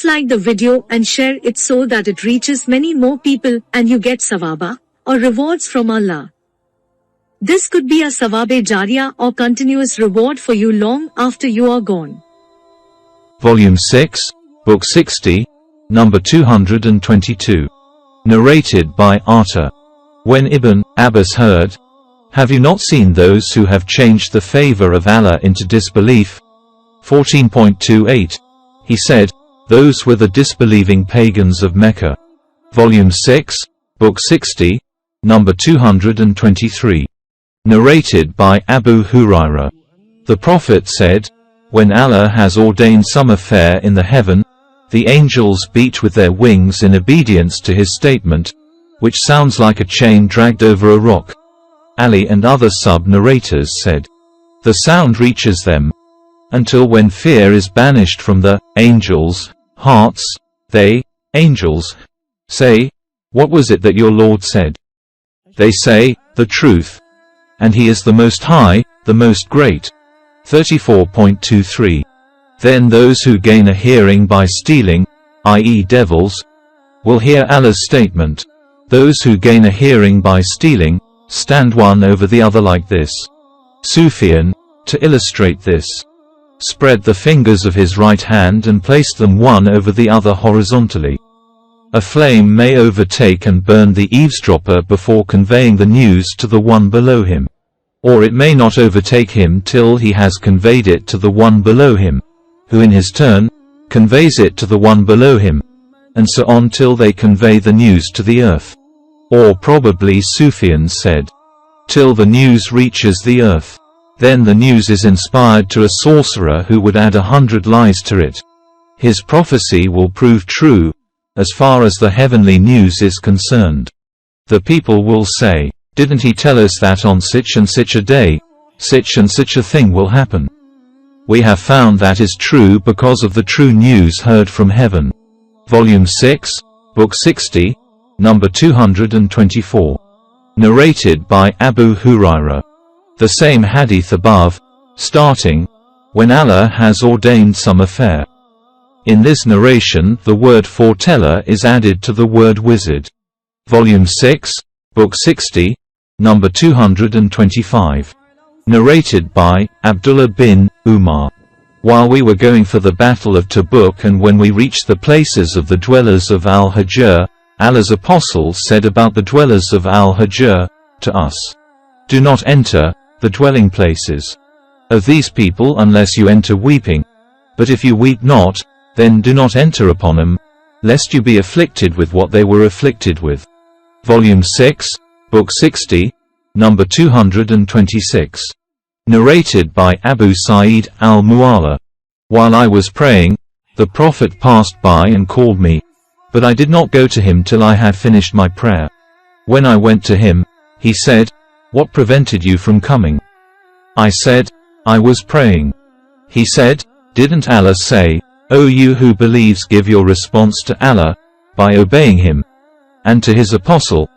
Please like the video and share it so that it reaches many more people and you get sawaba, or rewards from Allah. This could be a sawabe jariyah or continuous reward for you long after you are gone. Volume 6, Book 60, number 222. Narrated by Atta. When Ibn Abbas heard, "Have you not seen those who have changed the favor of Allah into disbelief?" 14.28. He said, "Those were the disbelieving pagans of Mecca." Volume 6, Book 60, number 223. Narrated by Abu Hurairah. The Prophet said, "When Allah has ordained some affair in the heaven, the angels beat with their wings in obedience to his statement, which sounds like a chain dragged over a rock." Ali and other sub-narrators said, "The sound reaches them, until when fear is banished from the angels' hearts, they, angels, say, 'What was it that your Lord said?' They say, 'The truth. And he is the Most High, the Most Great." 34.23. Then those who gain a hearing by stealing, i.e. devils, will hear Allah's statement. Those who gain a hearing by stealing, stand one over the other like this. Sufyan, to illustrate this, spread the fingers of his right hand and placed them one over the other horizontally. A flame may overtake and burn the eavesdropper before conveying the news to the one below him. Or it may not overtake him till he has conveyed it to the one below him, who in his turn, conveys it to the one below him, and so on till they convey the news to the earth. Or probably Sufyan said, till the news reaches the earth. Then the news is inspired to a sorcerer who would add 100 lies to it. His prophecy will prove true, as far as the heavenly news is concerned. The people will say, "Didn't he tell us that on such and such a day, such and such a thing will happen?" We have found that is true because of the true news heard from heaven. Volume 6, Book 60, number 224. Narrated by Abu Hurairah. The same hadith above, starting, "When Allah has ordained some affair." In this narration the word foreteller is added to the word wizard. Volume 6, Book 60, number 225. Narrated by Abdullah bin Umar. While we were going for the battle of Tabuk and when we reached the places of the dwellers of Al-Hajr, Allah's apostle said about the dwellers of Al-Hajr to us, "Do not enter the dwelling places of these people unless you enter weeping. But if you weep not, then do not enter upon them, lest you be afflicted with what they were afflicted with." Volume 6, Book 60, number 226. Narrated by Abu Sa'id al-Mu'alla. While I was praying, the Prophet passed by and called me, but I did not go to him till I had finished my prayer. When I went to him, he said, "What prevented you from coming?" I said, "I was praying." He said, "Didn't Allah say, 'O you who believes, give your response to Allah by obeying him and to his apostle'?"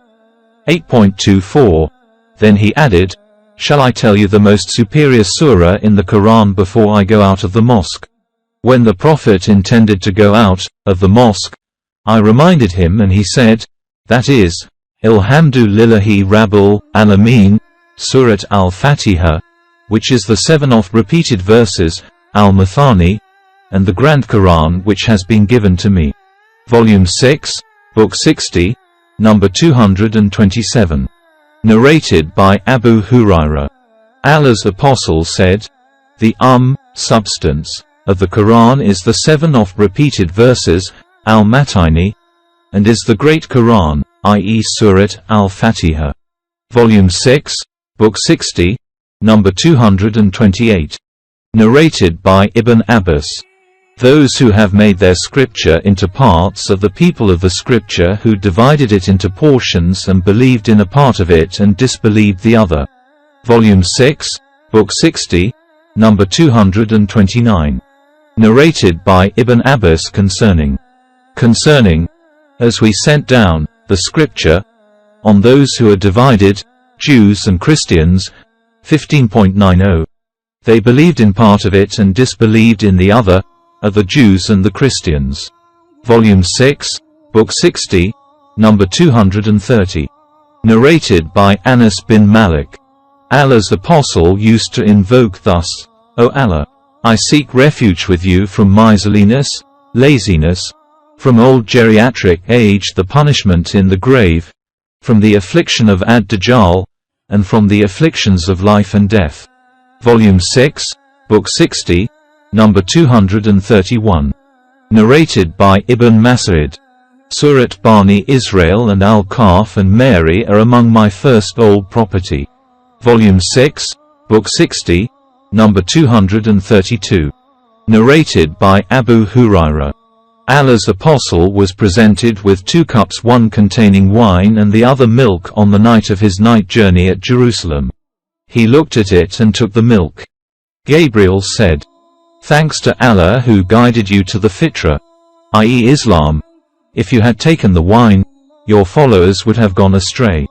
8.24. Then he added, "Shall I tell you the most superior surah in the Quran before I go out of the mosque?" When the Prophet intended to go out of the mosque, I reminded him and he said, that is, Alhamdulillahi Rabbil Alameen, Surah Al-Fatiha, which is the 7 oft-repeated verses, Al-Mathani, and the Grand Quran which has been given to me. Volume 6, Book 60, number 227. Narrated by Abu Hurairah. Allah's apostle said, "The substance of the Quran is the 7 oft-repeated verses, Al-Matini, and is the Great Quran, i.e. Surah Al-Fatiha." Volume 6, Book 60, number 228. Narrated by Ibn Abbas. Those who have made their scripture into parts are the people of the scripture who divided it into portions and believed in a part of it and disbelieved the other. Volume 6, Book 60, number 229. Narrated by Ibn Abbas concerning, as we sent down the scripture on those who are divided, Jews and Christians, 15.90. They believed in part of it and disbelieved in the other, are the Jews and the Christians. Volume 6, Book 60, number 230. Narrated by Anas bin Malik. Allah's apostle used to invoke thus, O Allah, I seek refuge with you from miserliness, laziness, from old geriatric age, the punishment in the grave, from the affliction of Ad-Dajjal, and from the afflictions of life and death. Volume 6, Book 60, number 231. Narrated by Ibn Mas'ud. Surat Bani Israel and Al-Kahf and Mary are among my first old property. Volume 6, Book 60, number 232. Narrated by Abu Hurairah. Allah's apostle was presented with 2 cups, one containing wine and the other milk, on the night of his night journey at Jerusalem. He looked at it and took the milk. Gabriel said, Thanks to Allah who guided you to the fitra, i.e. Islam. If you had taken the wine, your followers would have gone astray.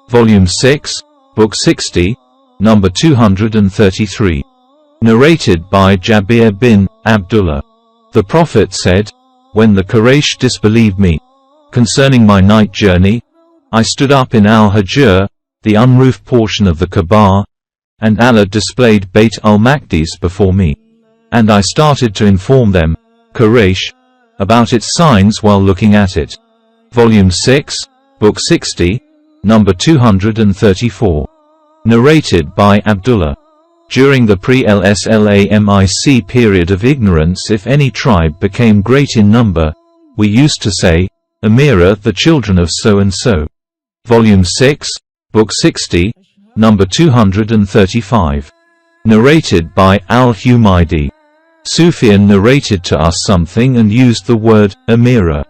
Volume 6, Book 60, number 233. Narrated by Jabir bin Abdullah. The Prophet said, When the Quraysh disbelieved me concerning my night journey, I stood up in Al-Hajr, the unroofed portion of the Kaaba, and Allah displayed Bayt al-Maqdis before me. And I started to inform them, Quraysh, about its signs while looking at it. Volume 6, Book 60, number 234. Narrated by Abdullah. During the pre-Islamic period of ignorance, if any tribe became great in number, we used to say, Amira, the children of so-and-so. Volume 6, Book 60, number 235. Narrated by Al-Humaydi. Sufyan narrated to us something and used the word, Amira.